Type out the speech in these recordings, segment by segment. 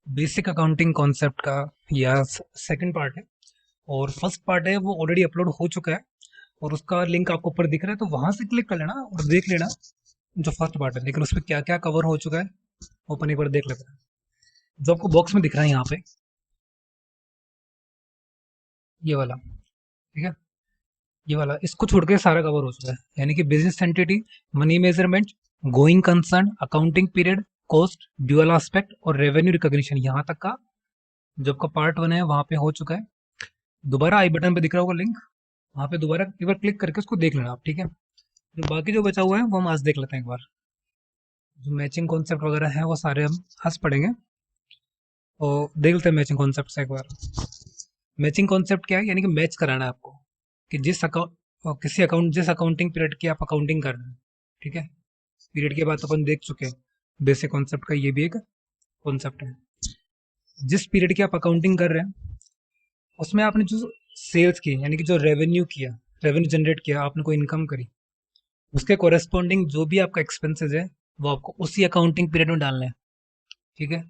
Basic accounting concept का यह second part है। और फर्स्ट पार्ट है वो ऑलरेडी अपलोड हो चुका है, और उसका लिंक आपको ऊपर दिख रहा है, तो वहां से क्लिक कर लेना और देख लेना जो फर्स्ट पार्ट है। लेकिन उसमें क्या क्या कवर हो चुका है वो अपन एक बार देख लेते हैं। जो आपको बॉक्स में दिख रहा है यहाँ पे, ये वाला, ठीक है, ये वाला, इसको छोड़ के सारा कवर हो चुका है। यानी कि business entity, money measurement, going concern, accounting period, cost, dual aspect और रेवेन्यू रिकॉग्निशन, यहाँ तक का जो आपका पार्ट वन है वहां पे हो चुका है। दोबारा आई बटन पे दिख रहा होगा लिंक, वहां पे दोबारा एक बार क्लिक करके उसको देख लेना आप, ठीक है। जो बाकी जो बचा हुआ है वो हम आज देख लेते हैं एक बार। जो मैचिंग कॉन्सेप्ट वगैरह है वो सारे हम आज पढ़ेंगे, और देख लेते हैं मैचिंग कॉन्सेप्ट से एक बार। मैचिंग कॉन्सेप्ट क्या है? यानी कि मैच कराना है आपको कि जिस अकाउंट, किसी अकाउंट, जिस अकाउंटिंग पीरियड की आप अकाउंटिंग कर रहे हैं, ठीक है। पीरियड के बाद अपन देख चुके हैं, बेसिक कॉन्सेप्ट का ये भी एक कॉन्सेप्ट है। जिस पीरियड की आप अकाउंटिंग कर रहे हैं उसमें आपने जो सेल्स की, यानी कि जो रेवेन्यू किया, रेवेन्यू जनरेट किया, आपने कोई इनकम करी, उसके कोरेस्पॉन्डिंग जो भी आपका एक्सपेंसेस है वो आपको उसी अकाउंटिंग पीरियड में डालना है, ठीक है।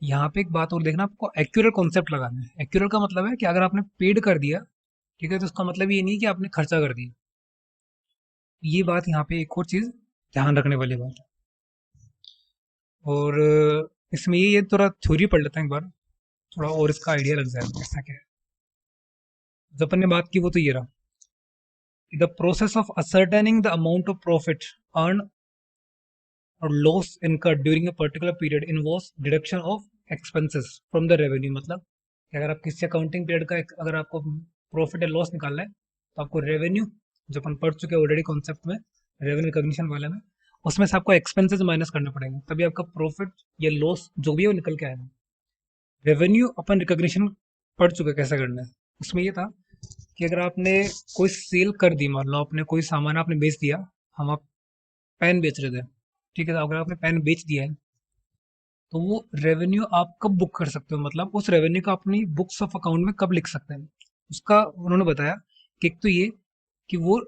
यहाँ पे एक बात और देखना, आपको एक्यूरेट कॉन्सेप्ट लगाना है। एक्यूरेट का मतलब है कि अगर आपने पेड कर दिया, ठीक है, तो उसका मतलब ये नहीं कि आपने खर्चा कर दिया। ये बात यहाँ पे एक और चीज ध्यान रखने वाली बात है। और इसमें ये थोड़ा थ्योरी पढ़ लेते हैं एक बार, थोड़ा और इसका आइडिया लग जाएगा कैसा क्या है। जो अपन ने बात की वो तो ये रहा कि the process of ascertaining the amount of profit earn और loss incurred during a particular period involves deduction of expenses from the revenue. मतलब कि अगर आप किसी अकाउंटिंग पीरियड का अगर आपको प्रॉफिट या लॉस निकालना है, तो आपको रेवेन्यू, जो अपन पढ़ चुके हैं ऑलरेडी कॉन्सेप्ट में, रेवेन्यू रिकॉग्निशन वाले में, उसमें से आपको एक्सपेंसेस माइनस करने पड़ेंगे, तभी आपका प्रॉफिट या लॉस जो भी है वो निकल के आएगा। रेवेन्यू अपन रिकॉग्निशन पढ़ चुके हैं कैसे करना है। उसमें ये था कि अगर आपने कोई सेल कर दी, मान लो आपने कोई सामान आपने बेच दिया, हम आप पेन बेच रहे थे, ठीक है, तो अगर आपने पेन बेच दिया है, तो वो रेवेन्यू आप कब बुक कर सकते हो, मतलब उस रेवेन्यू को अपनी बुक्स ऑफ अकाउंट में कब लिख सकते हैं, उसका उन्होंने बताया कि एक तो ये कि वो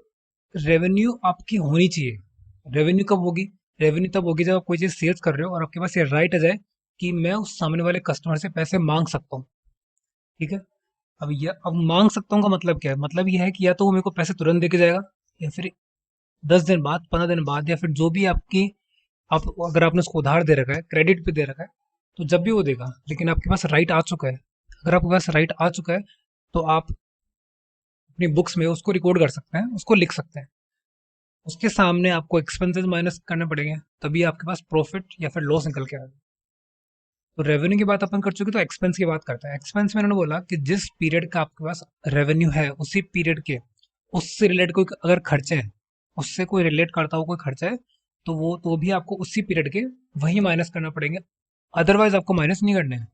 रेवेन्यू आपकी होनी चाहिए। रेवेन्यू कब होगी? रेवेन्यू तब होगी जब आप कोई चीज़ सेल्स कर रहे हो और आपके पास ये राइट आ जाए कि मैं उस सामने वाले कस्टमर से पैसे मांग सकता हूँ, ठीक है। अब मांग सकता हूँ का मतलब क्या है? मतलब ये है कि या तो वो मेरे को पैसे तुरंत दे के जाएगा, या फिर 10 दिन बाद, 15 दिन बाद, या फिर जो भी आपकी, आप अगर आपने उसको उधार दे रखा है, क्रेडिट पे दे रखा है, तो जब भी वो देगा, लेकिन आपके पास राइट आ चुका है। अगर आपके पास राइट आ चुका है तो आप अपनी बुक्स में उसको रिकॉर्ड कर सकते हैं, उसको लिख सकते हैं। उसके सामने आपको एक्सपेंसेस माइनस करने पड़ेंगे, तभी आपके पास प्रॉफिट या फिर लॉस निकल के आएगा। तो रेवेन्यू की बात अपन कर चुके, तो एक्सपेंस की बात करते हैं। एक्सपेंस में उन्होंने बोला कि जिस पीरियड का आपके पास रेवेन्यू है, उसी पीरियड के, उससे रिलेटेड कोई अगर खर्चे हैं, उससे कोई रिलेट करता हो कोई खर्चा है, तो वो तो भी आपको उसी पीरियड के वही माइनस करना पड़ेंगे, अदरवाइज आपको माइनस नहीं करने हैं,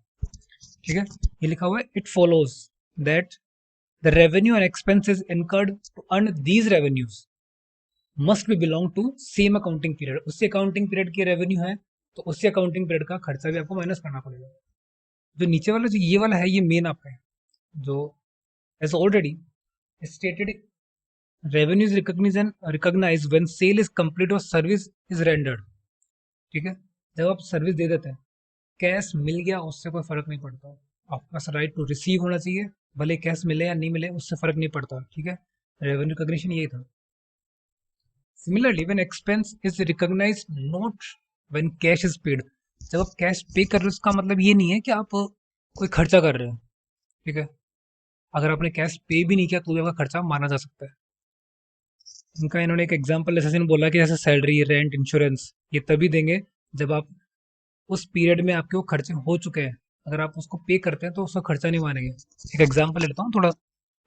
ठीक है। ये लिखा हुआ है, it follows that the revenue and expenses incurred to earn these revenues must be belong to same accounting period. उसी अकाउंटिंग पीरियड की रेवेन्यू है, तो उसी अकाउंटिंग पीरियड का खर्चा भी आपको माइनस करना पड़ेगा। जो नीचे वाला, जो ये वाला है, ये मेन आपका है, जो as already stated, revenue is recognise when sale is complete और सर्विस इज रेंडर्ड, ठीक है। जब आप सर्विस दे देते हैं, कैश मिल गया उससे कोई फर्क नहीं पड़ता, आपके पास राइट टू रिसीव होना चाहिए, भले कैश मिले या नहीं मिले उससे फर्क नहीं पड़ता, ठीक है। रेवेन्यू रिकॉग्निशन यही था। Similarly when expense is recognise not when cash is paid, जब आप कैश पे कर रहे हो उसका मतलब ये नहीं है कि आप कोई खर्चा कर रहे हो, ठीक है। अगर आपने कैश पे भी नहीं किया तो भी आपका खर्चा माना जा सकता है। इनका इन्होंने एक एग्जांपल ऐसे बोला कि जैसे सैलरी, रेंट, इंश्योरेंस, ये तभी देंगे जब आप उस पीरियड में आपके वो खर्चे हो चुके हैं। अगर आप उसको पे करते हैं तो उसका खर्चा नहीं मानेंगे। एक एग्जांपल लेता हूँ, थोड़ा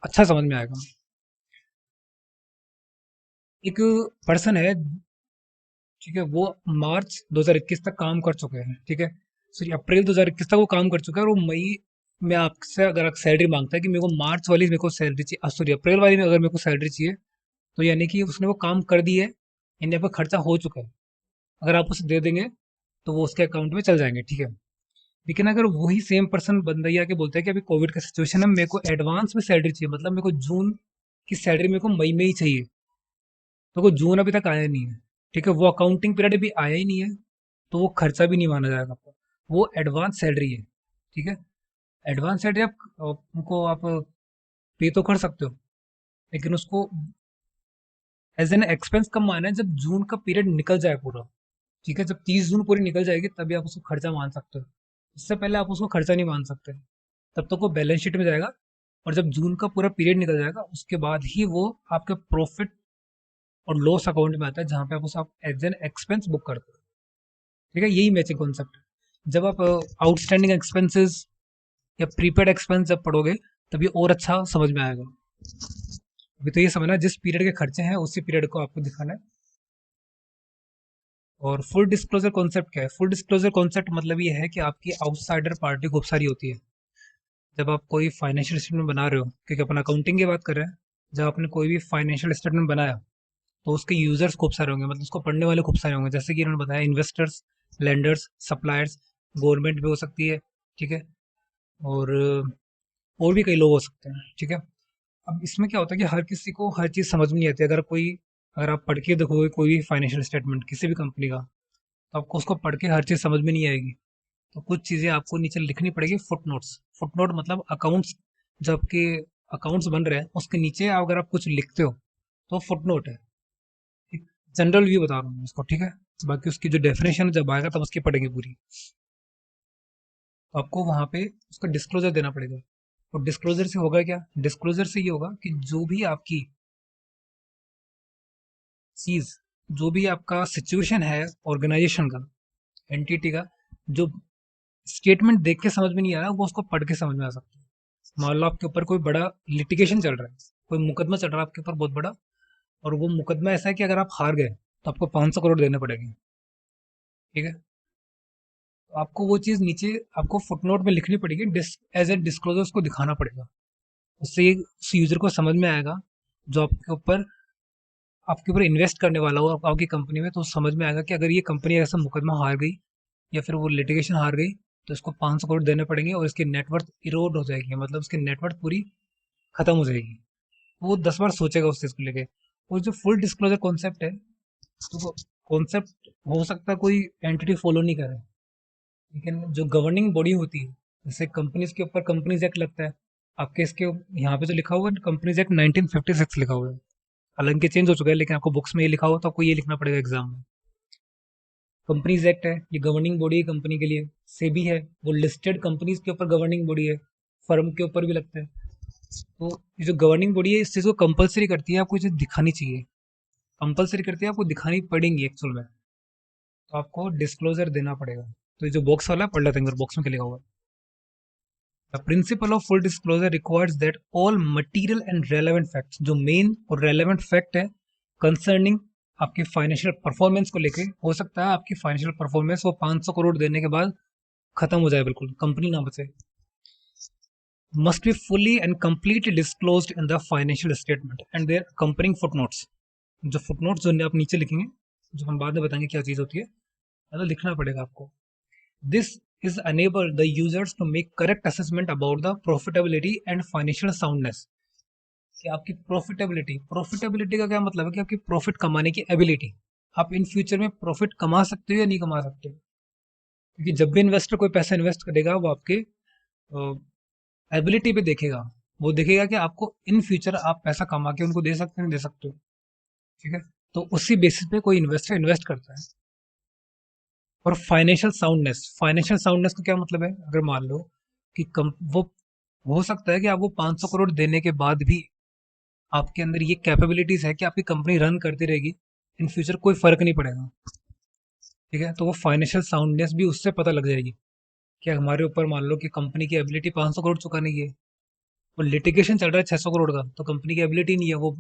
अच्छा समझ में आएगा। एक पर्सन है, ठीक है, वो मार्च 2021 तक काम कर चुके हैं, ठीक है। सॉरी, अप्रैल 2021 तक वो काम कर चुका है, और वो मई में आपसे अगर सैलरी मांगता है कि मेरे को मार्च वाली मेरे को सैलरी चाहिए, सॉरी अप्रैल वाली में अगर मेरे को सैलरी चाहिए, तो यानी कि उसने वो काम कर दी है, यानी आपका खर्चा हो चुका है। अगर आप उसे दे देंगे तो वो उसके अकाउंट में चल जाएंगे, ठीक है। लेकिन अगर वही सेम पर्सन बंदा ही आके बोलता है कि अभी कोविड का सिचुएशन है, मेरे को एडवांस में सैलरी चाहिए, मतलब मेरे को जून की सैलरी मेरे को मई में ही चाहिए, तो वो जून अभी तक आया नहीं है, ठीक है, वो अकाउंटिंग पीरियड अभी आया ही नहीं है, तो वो खर्चा भी नहीं माना जाएगा आपका। वो एडवांस सैलरी है, ठीक है। एडवांस सैलरी उनको आप पे तो कर सकते हो, लेकिन उसको एज एन एक्सपेंस कब माना है, जब जून का पीरियड निकल जाए पूरा, ठीक है। जब 30 जून पूरी निकल जाएगी तभी आप उसको खर्चा मान सकते हो। इससे पहले आप उसको खर्चा नहीं मान सकते। तब तक वो बैलेंस शीट में जाएगा, और जब जून का पूरा पीरियड निकल जाएगा उसके बाद ही वो आपके प्रॉफिट और लॉस अकाउंट में आता है, जहाँ पे आप उसे आप एज एन एक्सपेंस बुक करते हो, ठीक है। यही मैचिंग कॉन्सेप्ट है। जब आप आउटस्टैंडिंग एक्सपेंसेस या प्रीपेड एक्सपेंस जब पढ़ोगे तब ये और अच्छा समझ में आएगा। अभी तो ये समझना जिस पीरियड के खर्चे हैं उसी पीरियड को आपको दिखाना है। और फुल डिस्क्लोजर कॉन्सेप्ट क्या है? फुल डिस्क्लोजर कॉन्सेप्ट मतलब ये है कि आपकी आउटसाइडर पार्टी खूब सारी होती है। जब आप कोई फाइनेंशियल स्टेटमेंट बना रहे हो, क्योंकि अपन अकाउंटिंग की बात कर रहे हैं, जब आपने कोई भी फाइनेंशियल स्टेटमेंट बनाया तो उसके यूजर्स खूब सारे होंगे, मतलब उसको पढ़ने वाले खूब सारे होंगे। जैसे कि इन्होंने बताया, इन्वेस्टर्स, लेंडर्स, सप्लायर्स, गवर्नमेंट भी हो सकती है, ठीक है। और भी कई लोग हो सकते हैं, ठीक है। अब इसमें क्या होता है कि हर किसी को हर चीज़ समझ में नहीं आती। अगर आप पढ़ के देखोगे कोई भी फाइनेंशियल स्टेटमेंट किसी भी कंपनी का, तो आपको उसको पढ़ के हर चीज़ समझ में नहीं आएगी। तो कुछ चीज़ें आपको नीचे लिखनी पड़ेगी, फुट नोट्स। फुट नोट मतलब अकाउंट्स, जब आपके अकाउंट्स बन रहे हैं उसके नीचे अगर आप कुछ लिखते हो तो फुट नोट है। एक जनरल व्यू बता रहा हूँ इसको, ठीक है। बाकी उसकी जो डेफिनेशन जब आएगा तब उसकी पढ़ेंगे पूरी। तो आपको वहाँ पे उसका डिस्क्लोजर देना पड़ेगा। और डिस्क्लोजर से होगा क्या? डिस्क्लोजर से ये होगा कि जो भी आपकी चीज़, जो भी आपका सिचुएशन है ऑर्गेनाइजेशन का, एंटिटी का, जो स्टेटमेंट देख के समझ में नहीं आ रहा वो उसको पढ़ के समझ में आ सकता है। मान लो आपके ऊपर कोई बड़ा लिटिगेशन चल रहा है, कोई मुकदमा चल रहा है आपके ऊपर बहुत बड़ा, और वो मुकदमा ऐसा है कि अगर आप हार गए तो आपको 500 करोड़ देने पड़ेंगे, ठीक है। तो आपको वो चीज़ नीचे आपको फुटनोट में लिखनी पड़ेगी, एज ए डिस्क्लोजर उसको दिखाना पड़ेगा। उससे उस यूजर को समझ में आएगा, जो आपके ऊपर इन्वेस्ट करने वाला हो आपकी कंपनी में, तो समझ में आएगा कि अगर ये कंपनी ऐसा मुकदमा हार गई या फिर वो लिटिगेशन हार गई तो इसको 500 करोड़ देने पड़ेंगे, और इसकी नेटवर्थ इरोड हो जाएगी, मतलब उसकी नेटवर्थ पूरी खत्म हो जाएगी। वो 10 बार सोचेगा उस चीज़ को लेके। और जो फुल डिस्क्लोजर कॉन्सेप्ट है, तो वो कॉन्सेप्ट हो सकता है कोई एंटिटी फॉलो नहीं करे, लेकिन जो गवर्निंग बॉडी होती है, जैसे कंपनीज के ऊपर कंपनीज एक्ट लगता है। आपके इसके यहाँ पे जो लिखा हुआ है कंपनीज एक्ट 1956 लिखा हुआ है। हालांकि चेंज हो चुका है, लेकिन आपको बुक्स में ये लिखा हुआ तो आपको ये लिखना पड़ेगा एग्जाम में। कंपनीज एक्ट है, ये गवर्निंग बॉडी है कंपनी के लिए। सेबी है, वो लिस्टेड कंपनीज के ऊपर गवर्निंग बॉडी है, फर्म के ऊपर भी लगता है। तो ये जो गवर्निंग बॉडी है इस चीज़ को कंपलसरी करती है, आपको ये चीज़ दिखानी चाहिए। कंपलसरी करती है, आपको दिखानी पड़ेंगी एक्चुअल में। तो आपको डिस्क्लोजर देना पड़ेगा। तो ये जो बॉक्स वाला है, पढ़ लेते हैं बॉक्स में क्या लिखा हुआ है। The principle of full disclosure requires that all material and relevant facts, जो मेन और रेलेवेंट फैक्ट है कंसर्निंग आपके फाइनेंशियल परफॉर्मेंस को लेके, हो सकता है आपकी फाइनेंशियल परफॉर्मेंस वो 500 करोड़ देने के बाद खत्म हो जाए, बिल्कुल कंपनी ना बचे, must be fully and completely disclosed in the financial statement and their accompanying footnotes। जो footnotes जो आप नीचे लिखेंगे, जो हम बाद में बताएंगे क्या चीज़ होती है, मतलब लिखना पड़ेगा आपको। This is enable the users to make correct assessment about the profitability and financial soundness। कि आपकी प्रॉफिटेबिलिटी का क्या मतलब है कि आपकी प्रॉफिट कमाने की एबिलिटी, आप इन फ्यूचर में प्रॉफिट कमा सकते हो या नहीं कमा सकते हो। क्योंकि जब भी इन्वेस्टर कोई पैसा इन्वेस्ट करेगा वो आपके एबिलिटी पे देखेगा। वो देखेगा कि आपको इन फ्यूचर आप पैसा कमा के उनको दे सकते हैं, दे सकते हो, ठीक है। तो उसी बेसिस पे कोई इन्वेस्टर इन्वेस्ट करता है। और फाइनेंशियल साउंडनेस का क्या मतलब है? अगर मान लो कि वो हो सकता है कि आपको 500 करोड़ देने के बाद भी आपके अंदर ये कैपेबिलिटीज है कि आपकी कंपनी रन करती रहेगी, इन फ्यूचर कोई फर्क नहीं पड़ेगा, ठीक है। तो वो फाइनेंशियल साउंडनेस भी उससे पता लग जाएगी कि हमारे ऊपर मान लो कि कंपनी की एबिलिटी 500 करोड़ चुकाने की है, वो लिटिगेशन चल रहा है 600 करोड़ का, तो कंपनी की एबिलिटी नहीं है, वो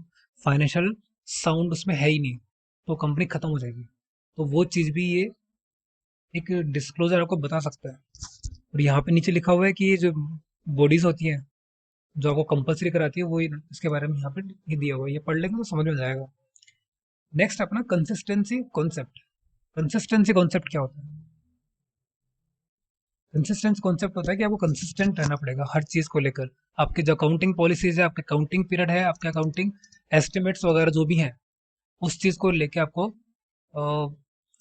फाइनेंशियल साउंड उसमें है ही नहीं, तो कंपनी खत्म हो जाएगी। तो वो चीज़ भी ये एक डिस्क्लोजर आपको बता सकता है। और यहाँ पे नीचे लिखा हुआ है कि ये जो बॉडीज होती हैं जो आपको कंपलसरी कराती है, वो इसके बारे में यहाँ पे ये दिया हुआ है, ये पढ़ लेंगे तो समझ में जाएगा। नेक्स्ट अपना कंसिस्टेंसी कॉन्सेप्ट। कंसिस्टेंसी कॉन्सेप्ट क्या होता है? कंसिस्टेंस कॉन्सेप्ट होता है कि आपको कंसिस्टेंट रहना पड़ेगा हर चीज़ को लेकर। आपकी जो अकाउंटिंग पॉलिसीज है, आपके अकाउंटिंग पीरियड है, आपके अकाउंटिंग एस्टिमेट्स वगैरह जो भी हैं, उस चीज़ को लेके आपको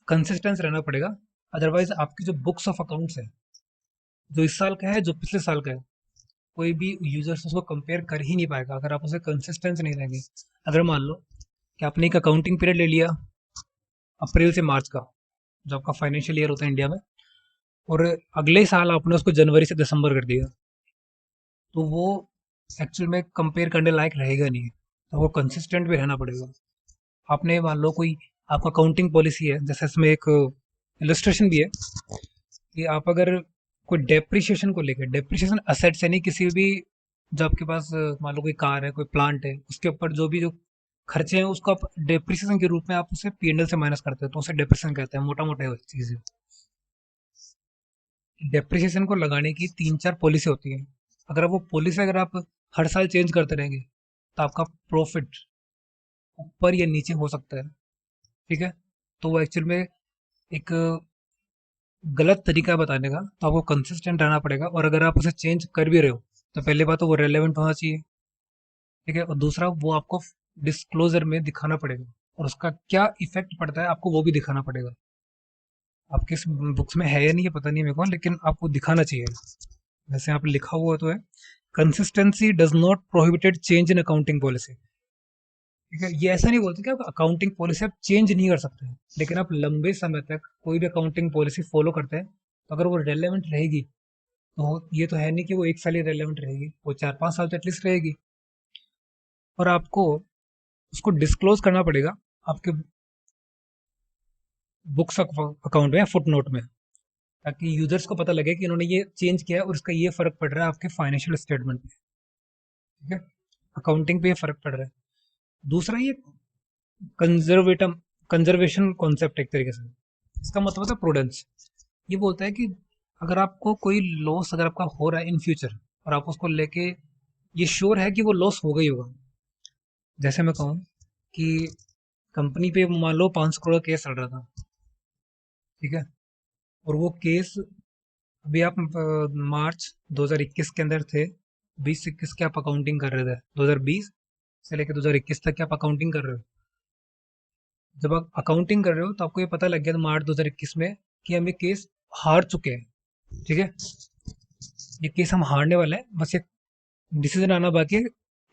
कंसिस्टेंस रहना पड़ेगा। अदरवाइज आपकी जो बुक्स ऑफ अकाउंट्स है, जो इस साल का है जो पिछले साल का है, कोई भी यूजर्स उसको कंपेयर कर ही नहीं पाएगा अगर आप उसे कंसिस्टेंस नहीं रहेंगे। अगर मान लो कि आपने एक अकाउंटिंग पीरियड ले लिया अप्रैल से मार्च का, जो आपका फाइनेंशियल ईयर होता है इंडिया में, और अगले साल आपने उसको जनवरी से दिसंबर कर दिया, तो वो एक्चुअल में कंपेयर करने लायक रहेगा नहीं। तो वो कंसिस्टेंट भी रहना पड़ेगा। आपने मान लो कोई आपका अकाउंटिंग पॉलिसी है, जैसे इसमें एक इलस्ट्रेशन भी है कि आप अगर कोई डेप्रिसिएशन को लेकर, डेप्रिसिएशन असेट्स यानी किसी भी, जो आपके पास मान लो कोई कार है, कोई प्लांट है, उसके ऊपर जो भी जो खर्चे हैं उसको आप डेप्रिसिएशन के रूप में आप उसे पीएनएल से माइनस करते हो, तो उसे डेप्रिसिएशन कहते हैं। मोटा मोटा चीज है। डेप्रिसिएशन को लगाने की तीन चार पॉलिसी होती है। अगर वो पॉलिसी अगर आप हर साल चेंज करते रहेंगे तो आपका प्रॉफिट ऊपर या नीचे हो सकता है। ठीक है, तो वो एक्चुअल में एक गलत तरीका है बताने का। तो आपको कंसिस्टेंट रहना पड़ेगा, और अगर आप उसे चेंज कर भी रहे हो तो पहली बात तो वो रेलेवेंट होना चाहिए। ठीक है, और दूसरा वो आपको डिस्क्लोजर में दिखाना पड़ेगा, और उसका क्या इफेक्ट पड़ता है आपको वो भी दिखाना पड़ेगा। आपके इस बुक्स में है या नहीं ये पता नहीं मेरे को, लेकिन आपको दिखाना चाहिए। वैसे यहाँ पे लिखा हुआ तो है, consistency does not prohibited change in accounting policy. ठीक है, ये ऐसा नहीं बोलते कि आप अकाउंटिंग पॉलिसी आप चेंज नहीं कर सकते, लेकिन आप लंबे समय तक कोई भी अकाउंटिंग पॉलिसी फॉलो करते हैं तो अगर वो रेलेवेंट रहेगी, तो ये तो है नहीं कि वो एक साल ही रेलेवेंट रहेगी, वो 4-5 साल तो एटलीस्ट रहेगी। और आपको उसको डिस्क्लोज करना पड़ेगा आपके बुक्स अकाउंट में या फुट नोट में, ताकि यूजर्स को पता लगे कि इन्होंने ये चेंज किया है और इसका ये फर्क पड़ रहा है आपके फाइनेंशियल स्टेटमेंट में। ठीक है, अकाउंटिंग पे ये फर्क पड़ रहा है। दूसरा ये कंजर्वेटम कंजर्वेशन कॉन्सेप्ट एक तरीके से, इसका मतलब होता है प्रूडेंस। ये बोलता है कि अगर आपको कोई लॉस अगर आपका हो रहा है इन फ्यूचर, और आप उसको लेके ये श्योर है कि वो लॉस होगा ही होगा। जैसे मैं कहूँ कि कंपनी पे मान लो 500 करोड़ का केस चल रहा था। ठीक है, और वो केस अभी आप मार्च 2021 के अंदर थे, 20-21 के आप अकाउंटिंग कर रहे थे, 2020 से लेकर 2021 तक की आप अकाउंटिंग कर रहे हो। जब आप अकाउंटिंग कर रहे हो तो आपको ये पता लग गया था मार्च 2021 में कि हम ये केस हार चुके हैं। ठीक है, ये केस हम हारने वाले हैं, बस एक डिसीजन आना बाकी है,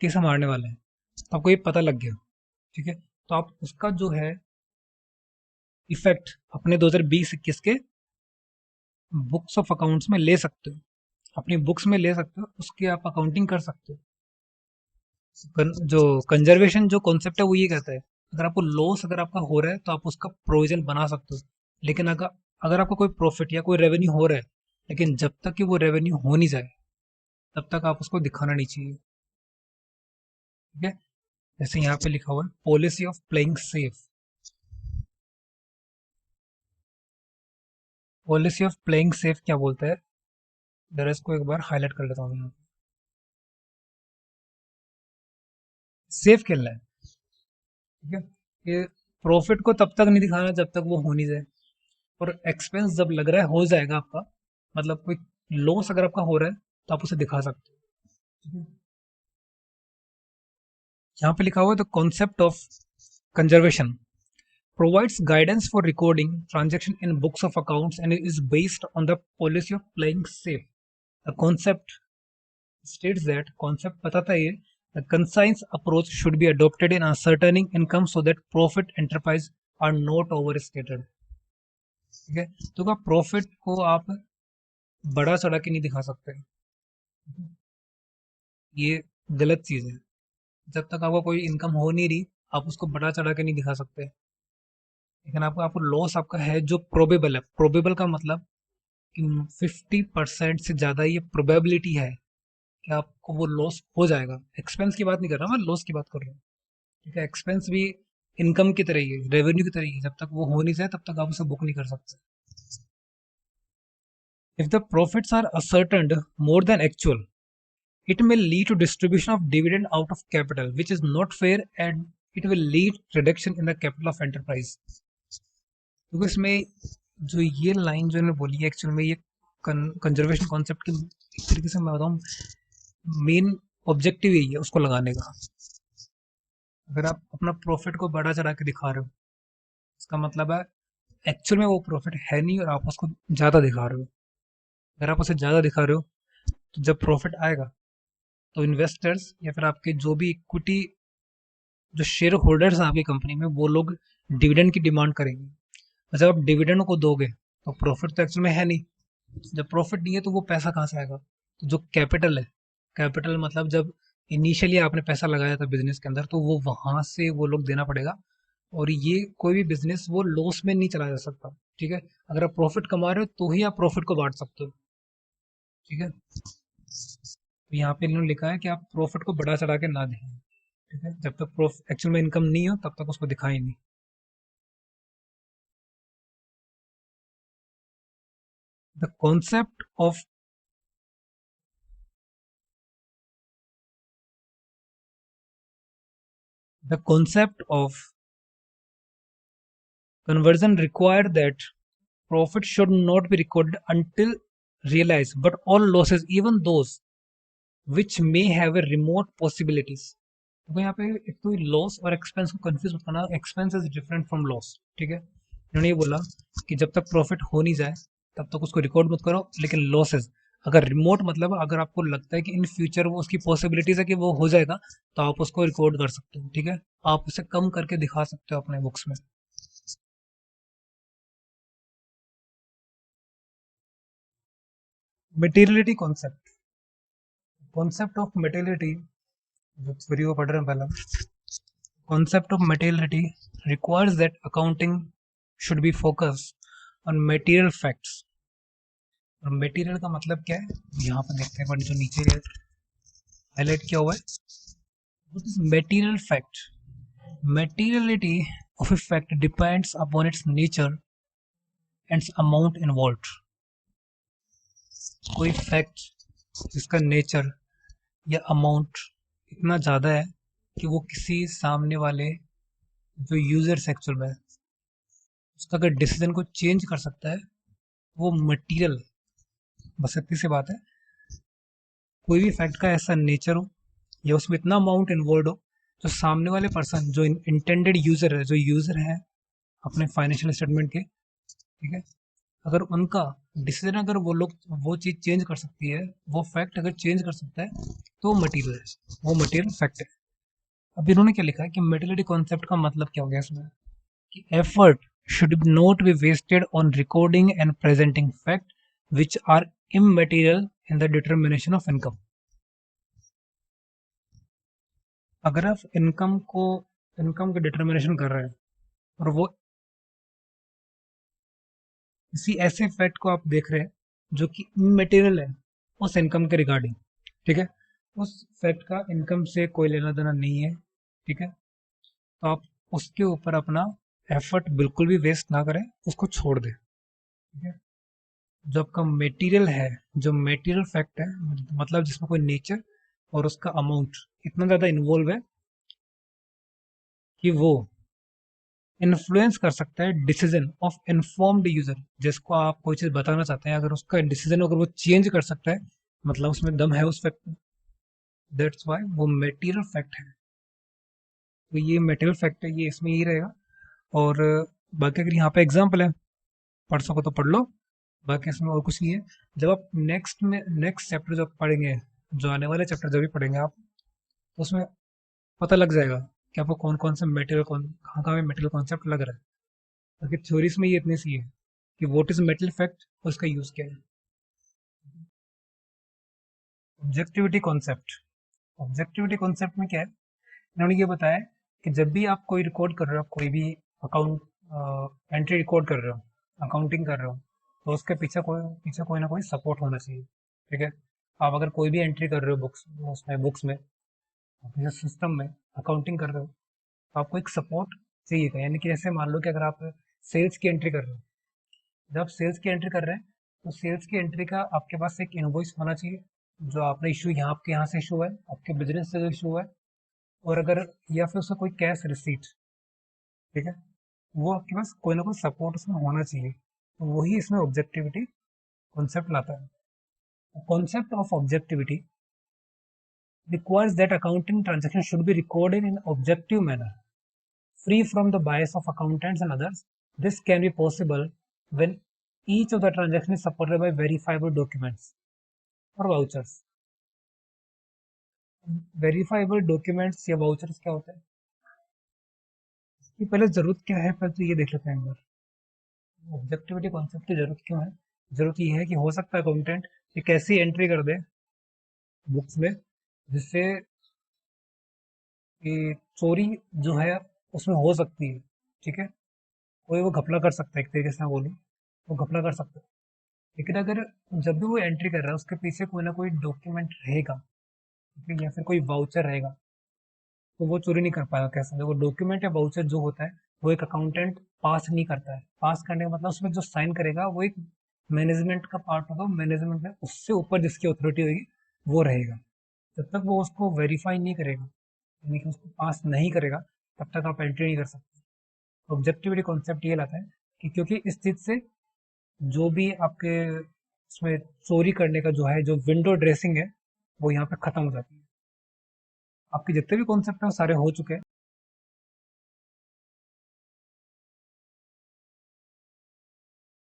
केस हम हारने वाले हैं। तो आपको ये पता लग गया। ठीक है, तो आप उसका जो है इफेक्ट अपने 2020-21 के बुक्स ऑफ अकाउंट्स में ले सकते हो, अपनी बुक्स में ले सकते हो, उसकी आप अकाउंटिंग कर सकते हो। जो कंजर्वेशन जो कॉन्सेप्ट है वो ये कहता है, अगर आपको लॉस अगर आपका हो रहा है तो आप उसका प्रोविजन बना सकते हो। लेकिन अगर अगर आपका कोई प्रॉफिट या कोई रेवेन्यू हो रहा है, लेकिन जब तक कि वो रेवेन्यू हो नहीं जाए तब तक आप उसको दिखाना नहीं चाहिए। ठीक है, जैसे यहाँ पे लिखा हुआ है policy of playing safe. Policy of playing safe क्या बोलता है, जरा इसको एक बार हाईलाइट कर लेता हूँ। सेफ खेलना है। ठीक है, ये प्रॉफिट को तब तक नहीं दिखाना जब तक वो हो नहीं जाए, और एक्सपेंस जब लग रहा है हो जाएगा आपका, मतलब कोई लॉस अगर आपका हो रहा है तो आप उसे दिखा सकते हो। ठीक है? यहाँ पे लिखा हुआ है the concept of conservation provides guidance for recording transaction in books of accounts and is based on the policy of playing safe. The concept states that concept बताता है, the concise approach should be adopted in ascertaining income so that profit enterprise are not overstated. ठीक है, तो क्या profit को आप बड़ा चढ़ा के नहीं दिखा सकते, ये गलत चीज है। जब तक आपका कोई इनकम हो नहीं रही आप उसको बड़ा चढ़ा के नहीं दिखा सकते। लेकिन आपको आपको लॉस आपका है जो प्रोबेबल है, प्रोबेबल का मतलब कि 50% से ज़्यादा ये प्रोबेबिलिटी है कि आपको वो लॉस हो जाएगा। एक्सपेंस की बात नहीं कर रहा, मैं लॉस की बात कर रहा हूँ। ठीक है, एक्सपेंस भी इनकम की तरह ही है, रेवेन्यू की तरह ही है, जब तक वो हो नहीं जाए तब तक आप उसे बुक नहीं कर सकते। If the profits are ascertained more than actual, it may lead to distribution of dividend out of capital which is not fair, and it will lead reduction in the capital of enterprise। क्योंकि इसमें जो ये line जो इन्होंने बोली है actual में ये कंजर्वेशन कॉन्सेप्ट की एक तरीके से मैं बताऊँ मेन ऑब्जेक्टिव यही है उसको लगाने का। अगर आप अपना प्रॉफिट को बढ़ा चढ़ा के दिखा रहे हो, इसका मतलब है एक्चुअल में वो प्रॉफिट है नहीं और आप उसको ज़्यादा दिखा रहे हो। अगर आप उसे ज़्यादा दिखा रहे हो तो जब प्रॉफिट आएगा तो इन्वेस्टर्स या फिर आपके जो भी इक्विटी जो शेयर होल्डर्स हैं आपकी कंपनी में वो लोग डिविडेंड की डिमांड करेंगे। और जब आप डिविडेंड को दोगे तो प्रॉफिट तो एक्चुअल में है नहीं। जब प्रॉफिट नहीं है तो वो पैसा कहाँ से आएगा? तो जो कैपिटल है, कैपिटल मतलब जब इनिशियली आपने पैसा लगाया था बिजनेस के अंदर तो वो वहां से वो लोग देना पड़ेगा। और ये कोई भी बिजनेस वो लॉस में नहीं चला जा सकता। ठीक है, अगर आप प्रॉफिट कमा रहे हो तो ही आप प्रॉफिट को बांट सकते हो। ठीक है, तो यहाँ पे इन्होंने लिखा है कि आप प्रॉफिट को बढ़ा चढ़ा के ना दिखाएं। ठीक है, जब तक प्रॉफिट एक्चुअल में इनकम नहीं हो तब तक उसको दिखाएं नहीं। The concept of the concept of conversion require that profit should not be recorded until realized, but all losses, even those which may have a remote possibilities. तो यहाँ पे एक तो लॉस और एक्सपेंस को कंफ्यूज मत करना। Expense is different from loss. ठीक है, इन्होंने ये बोला कि जब तक प्रॉफिट हो नहीं जाए तब तक उसको रिकॉर्ड मत करो। लेकिन लॉसेस अगर रिमोट मतलब अगर आपको लगता है कि इन फ्यूचर वो उसकी पॉसिबिलिटीज है कि वो हो जाएगा तो आप उसको रिकॉर्ड कर सकते हो। ठीक है, आप उसे कम करके दिखा सकते हो अपने बुक्स में। Materiality concept, concept of materiality जो थ्योरी वो पढ़ रहे हैं पहला। Concept of materiality requires that accounting should be focus on material facts. और मटेरियल का मतलब क्या है यहाँ पर देखते हैं, पर जो नीचे हाईलाइट किया हुआ है what is material fact. Materiality of a fact depends upon its nature and its amount involved। कोई फैक्ट जिसका नेचर या अमाउंट इतना ज़्यादा है कि वो किसी सामने वाले जो यूजर्स एक्चुअल में उसका अगर डिसीजन को चेंज कर सकता है वो मटेरियल। बस इतनी सी बात है। कोई भी फैक्ट का ऐसा नेचर हो या उसमें इतना अमाउंट इन्वॉल्व हो जो सामने वाले पर्सन जो इंटेंडेड यूजर है, जो यूजर है अपने फाइनेंशियल स्टेटमेंट के, ठीक है, अगर उनका डिसीजन अगर वो लोग वो चीज़ चेंज कर सकती है, वो फैक्ट अगर चेंज कर सकता है तो वो मटेरियल है, वो मटेरियल फैक्ट है। अब इन्होंने क्या लिखा है कि मेटलिटी कॉन्सेप्ट का मतलब क्या हो गया इसमें कि effort should not be wasted on recording and presenting fact which are immaterial in the determination of income। अगर आप इनकम के डिटर्मिनेशन कर रहे हैं और वो किसी ऐसे फैक्ट को आप देख रहे हैं जो कि इमटेरियल है उस इनकम के रिगार्डिंग, ठीक है, उस फैक्ट का इनकम से कोई लेना देना नहीं है। ठीक है, तो आप उसके ऊपर अपना एफर्ट बिल्कुल भी वेस्ट ना करें, उसको छोड़ दें। ठीक है, जो आपका मटेरियल है, जो मटेरियल फैक्ट है मतलब जिसमें कोई नेचर और उसका अमाउंट इतना ज़्यादा इन्वॉल्व है कि वो इन्फ्लुएंस कर सकता है डिसीजन ऑफ इन्फॉर्म्ड यूजर। जिसको आप कोई चीज़ बताना चाहते हैं अगर उसका डिसीजन अगर वो चेंज कर सकता है मतलब उसमें दम है उस फैक्ट में। दैट्स वाई वो मटेरियल फैक्ट है। तो ये मटेरियल फैक्ट है, ये इसमें ही रहेगा। और बाकी अगर यहाँ पे एग्जाम्पल है पढ़ सको तो पढ़ लो, बाकी इसमें और कुछ नहीं है। जब आप नेक्स्ट चैप्टर जब पढ़ेंगे, जो आने वाले चैप्टर जब भी पढ़ेंगे आप, तो उसमें पता लग जाएगा कि आपको कौन कौन से मटेरियल कहाँ कहाँ में मटेरियल कॉन्सेप्ट लग रहा है। बाकी थ्योरीज में ये इतनी सी है कि व्हाट इज मेटल फैक्ट और उसका यूज क्या है। ऑब्जेक्टिविटी कॉन्सेप्ट, ऑब्जेक्टिविटी कॉन्सेप्ट में क्या है, इन्होंने ये बताया कि जब भी आप कोई रिकॉर्ड कर रहे हो, कोई भी अकाउंट एंट्री रिकॉर्ड कर रहे हो, अकाउंटिंग कर रहे हो, तो उसके पीछे कोई ना कोई सपोर्ट होना चाहिए। ठीक है, आप अगर कोई भी एंट्री कर रहे हो बुक्स में अपने सिस्टम में अकाउंटिंग कर रहे हो तो आपको एक सपोर्ट चाहिए। यानी कि जैसे मान लो कि अगर आप सेल्स की एंट्री कर रहे हो, जब आप सेल्स की एंट्री कर रहे हैं तो सेल्स की एंट्री का आपके पास एक इनवॉइस होना चाहिए जो आपने इशू यहाँ आपके यहाँ से इशू है, आपके बिजनेस से जो इशू है। और अगर या फिर उसका कोई कैश रिसीट, ठीक है, वो आपके पास कोई ना कोई सपोर्ट उसमें होना चाहिए। तो वही इसमें ऑब्जेक्टिविटी कॉन्सेप्ट लाता है। Concept of objectivity requires that accounting transactions should be recorded in objective manner, free from the bias of accountants and others, this can be possible when each of the transaction is supported by verifiable documents और vouchers. Verifiable documents या vouchers क्या होता है, इसकी पहले जरूरत क्या है, पहले तो ये देख लेते हैं एक बार। ऑब्जेक्टिविटी कॉन्सेप्ट की जरूरत क्यों है? जरूरत ये है कि हो सकता है अकाउंटेंट एक ऐसी एंट्री कर दे बुक्स में जिससे कि चोरी जो है उसमें हो सकती है, ठीक है, कोई वो घपला कर सकता है, एक तरीके से मैं बोलूँ वो घपला कर सकता है। लेकिन अगर जब भी वो एंट्री कर रहा है उसके पीछे कोई ना कोई डॉक्यूमेंट रहेगा, ठीक है, या फिर कोई वाउचर रहेगा, तो वो चोरी नहीं कर पाएगा। कैसे? देखो, डॉक्यूमेंट या वाउचर जो होता है वो एक अकाउंटेंट पास नहीं करता है। पास करने का मतलब उसमें जो साइन करेगा वो एक मैनेजमेंट का पार्ट होगा, मैनेजमेंट में उससे ऊपर जिसकी अथॉरिटी होगी वो रहेगा। जब तक वो उसको वेरीफाई नहीं करेगा, यानी कि उसको पास नहीं करेगा, तब तक आप एंट्री नहीं कर सकते। ऑब्जेक्टिविटी कॉन्सेप्ट ये लाता है कि क्योंकि इस चीज से जो भी आपके उसमें चोरी करने का जो है, जो विंडो ड्रेसिंग है, वो यहाँ पे खत्म हो जाती है। आपके जितने भी कॉन्सेप्ट हैं वो सारे हो चुके हैं।